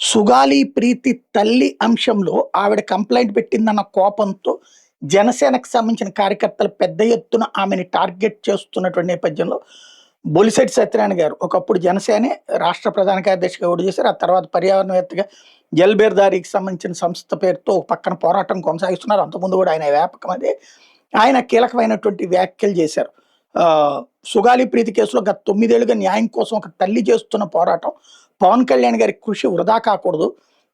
సుగాలి ప్రీతి తల్లి అంశంలో ఆవిడ కంప్లెయింట్ పెట్టిందన్న కోపంతో జనసేనకు సంబంధించిన కార్యకర్తలు పెద్ద ఎత్తున ఆమెని టార్గెట్ చేస్తున్నటువంటి నేపథ్యంలో బొలిశెట్టి సత్యనారాయణ గారు ఒకప్పుడు జనసేనే రాష్ట్ర ప్రధాన కార్యదర్శిగా ఓడి చేశారు. ఆ తర్వాత పర్యావరణవేత్తగా జల్బేర్దారికి సంబంధించిన సంస్థ పేరుతో ఒక పక్కన పోరాటం కొనసాగిస్తున్నారు. అంతకుముందు కూడా ఆయన వ్యాపకం అదే. ఆయన కీలకమైనటువంటి వ్యాఖ్యలు చేశారు. ఆ సుగాలి ప్రీతి కేసులో గత 9 ఏళ్లుగా న్యాయం కోసం ఒక తల్లి చేస్తున్న పోరాటం పవన్ కళ్యాణ్ గారి కృషి వృధా కాకూడదు.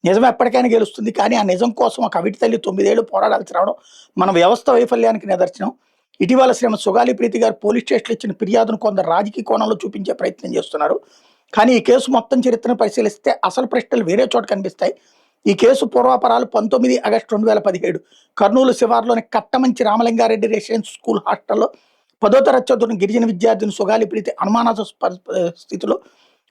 నిజం ఎప్పటికైనా గెలుస్తుంది. కానీ ఆ నిజం కోసం ఒక అవిటి తల్లి 9 ఏళ్ళు పోరాడాల్సి రావడం మన వ్యవస్థ వైఫల్యానికి నిదర్శనం. ఇటీవల శ్రీమతి సుగాలి ప్రీతి గారు పోలీస్ స్టేషన్లో ఇచ్చిన ఫిర్యాదును కొందరు రాజకీయ కోణంలో చూపించే ప్రయత్నం చేస్తున్నారు. కానీ ఈ కేసు మొత్తం చరిత్రను పరిశీలిస్తే అసలు ప్రశ్నలు వేరే చోట కనిపిస్తాయి. ఈ కేసు పూర్వాపరాలు 19 ఆగస్టు 2017 కర్నూలు శివార్లోని కట్టమంచి రామలింగారెడ్డి రెసిడెన్స్ స్కూల్ హాస్టల్లో 10వ తరగతి చదువుతున్న గిరిజన విద్యార్థిని సుగాలి ప్రీతి అనుమానాస్పద స్థితిలో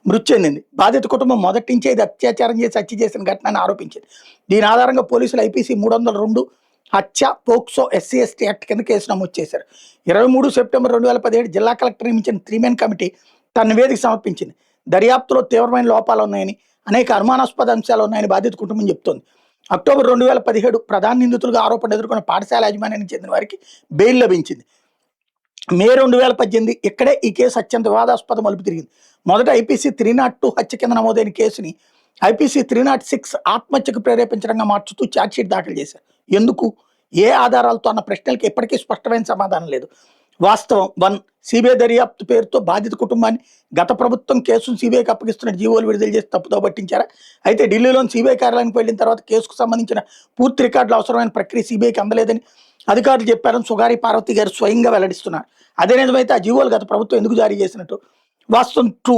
మృతి చెందింది. బాధిత కుటుంబం మొదటి నుంచే ఇది అత్యాచారం చేసి హత్య చేసిన ఘటనని ఆరోపించింది. దీని ఆధారంగా పోలీసులు ఐపీసీ 302 హత్య పోక్సో ఎస్సీ ఎస్టీ యాక్ట్ కింద కేసు నమోదు చేశారు. 23 సెప్టెంబర్ 2017 జిల్లా కలెక్టర్ నియమించిన 3 మెన్ కమిటీ తన నివేదిక సమర్పించింది. దర్యాప్తులో తీవ్రమైన లోపాలు ఉన్నాయని, అనేక అనుమానాస్పద అంశాలు ఉన్నాయని బాధిత కుటుంబం చెబుతోంది. అక్టోబర్ 2017 ప్రధాన నిందితులుగా ఆరోపణ ఎదుర్కొన్న పాఠశాల యాజమాన్యానికి చెందిన వారికి బెయిల్ లభించింది. మే 2018 ఇక్కడే ఈ కేసు అత్యంత వివాదాస్పద మలుపు తిరిగింది. మొదట ఐపీసీ 302 హత్య కింద నమోదైన కేసుని ఐపీసీ 306 ఆత్మహత్యకు ప్రేరేపించడంగా మార్చుతూ ఛార్జ్షీట్ దాఖలు చేశారు. ఎందుకు, ఏ ఆధారాలతో అన్న ప్రశ్నలకు ఇప్పటికీ స్పష్టమైన సమాధానం లేదు. వాస్తవం 1 సిబిఐ దర్యాప్తు పేరుతో బాధిత కుటుంబాన్ని గత ప్రభుత్వం కేసును సిబిఐకి అప్పగిస్తున్న జీవోలు విడుదల చేసి తప్పుదో పట్టించారా? అయితే ఢిల్లీలోని సిబిఐ కార్యాలయానికి వెళ్ళిన తర్వాత కేసుకు సంబంధించిన పూర్తి రికార్డులు అవసరమైన ప్రక్రియ సిబిఐకి అందలేదని అధికారులు చెప్పారని సుగారి పార్వతి గారు స్వయంగా వెల్లడిస్తున్నారు. అదే నిజమైతే ఆ జీవోలు గత ప్రభుత్వం ఎందుకు జారీ చేసినట్టు? వాస్తవం 2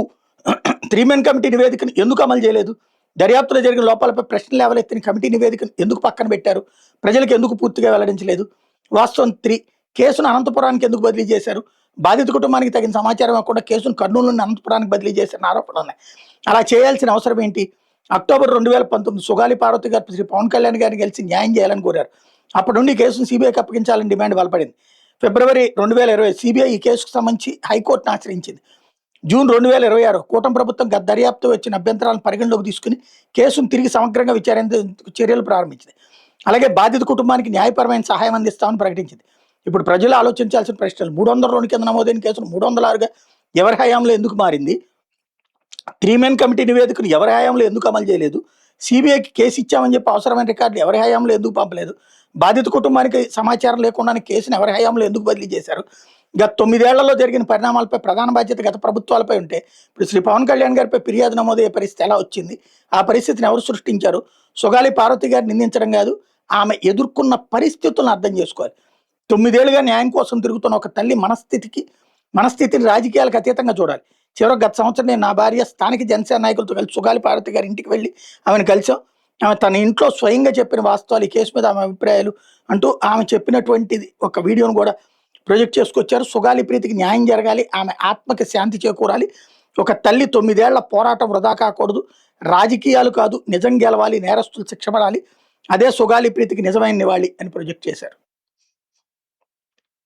3 మెన్ కమిటీ నివేదికను ఎందుకు అమలు చేయలేదు? దర్యాప్తులో జరిగిన లోపాలపై ప్రశ్నలు లేవలెత్తిన కమిటీ నివేదికను ఎందుకు పక్కన పెట్టారు? ప్రజలకు ఎందుకు పూర్తిగా వెల్లడించలేదు? వాస్తవం 3 కేసును అనంతపురానికి ఎందుకు బదిలీ చేశారు? బాధిత కుటుంబానికి తగిన సమాచారం ఇవ్వకుండా కేసును కర్నూలు నుండి అనంతపురానికి బదిలీ చేసిన ఆరోపణలు ఉన్నాయి. అలా చేయాల్సిన అవసరం ఏంటి? అక్టోబర్ 2019 సుగాలి పార్వతి గారు శ్రీ పవన్ కళ్యాణ్ గారిని కలిసి న్యాయం చేయాలని కోరారు. అప్పటి నుండి కేసును సిబిఐకి అప్పగించాలని డిమాండ్ బలపడింది. ఫిబ్రవరి 2020 సిబిఐ ఈ కేసుకు సంబంధించి హైకోర్టును ఆశ్రయించింది. జూన్ 2026 కూటమి ప్రభుత్వం గత దర్యాప్తు వచ్చిన అభ్యంతరాలను పరిగణలోకి తీసుకుని కేసును తిరిగి సమగ్రంగా విచారించేందుకు చర్యలు ప్రారంభించింది. అలాగే బాధిత కుటుంబానికి న్యాయపరమైన సహాయం అందిస్తామని ప్రకటించింది. ఇప్పుడు ప్రజలు ఆలోచించాల్సిన ప్రశ్నలు: 302 కింద నమోదైన కేసును 306గా ఎవరి హయాంలో ఎందుకు మారింది? 3 మెన్ కమిటీ నివేదికను ఎవరి హయాంలో ఎందుకు అమలు చేయలేదు? సిబిఐకి కేసు ఇచ్చామని చెప్పి అవసరమైన రికార్డులు ఎవరి హయాంలో ఎందుకు పంపలేదు? బాధిత కుటుంబానికి సమాచారం లేకుండానే కేసును ఎవరి హయాంలో ఎందుకు బదిలీ చేశారు? గత 9 ఏళ్లలో జరిగిన పరిణామాలపై ప్రధాన బాధ్యత గత ప్రభుత్వాలపై ఉంటే ఇప్పుడు శ్రీ పవన్ కళ్యాణ్ గారిపై ఫిర్యాదు నమోదయ్యే పరిస్థితి ఎలా వచ్చింది? ఆ పరిస్థితిని ఎవరు సృష్టించారు? సుగాలి పార్వతి గారిని నిందించడం కాదు, ఆమె ఎదుర్కొన్న పరిస్థితులను అర్థం చేసుకోవాలి. 9 ఏళ్లుగా న్యాయం కోసం తిరుగుతున్న ఒక తల్లి మనస్థితిని రాజకీయాలకు అతీతంగా చూడాలి. చివరికి గత సంవత్సరం నేను నా భార్య స్థానిక జనసేన నాయకులతో కలిసి సుగాలి పార్వతి గారి ఇంటికి వెళ్ళి ఆమెను కలిసాం. ఆమె తన ఇంట్లో స్వయంగా చెప్పిన వాస్తవాలు, ఈ కేసు మీద ఆమె అభిప్రాయాలు అంటూ ఆమె చెప్పినటువంటిది ఒక వీడియోను కూడా ప్రొజెక్ట్ చేసుకొచ్చారు. సుగాలి ప్రీతికి న్యాయం జరగాలి, ఆమె ఆత్మకి శాంతి చేకూరాలి. ఒక తల్లి 9 ఏళ్ల పోరాటం వృధా కాకూడదు. రాజకీయాలు కాదు, నిజం గెలవాలి, నేరస్తులు శిక్ష పడాలి. అదే సుగాలి ప్రీతికి నిజమైన నివాళి అని ప్రొజెక్ట్ చేశారు.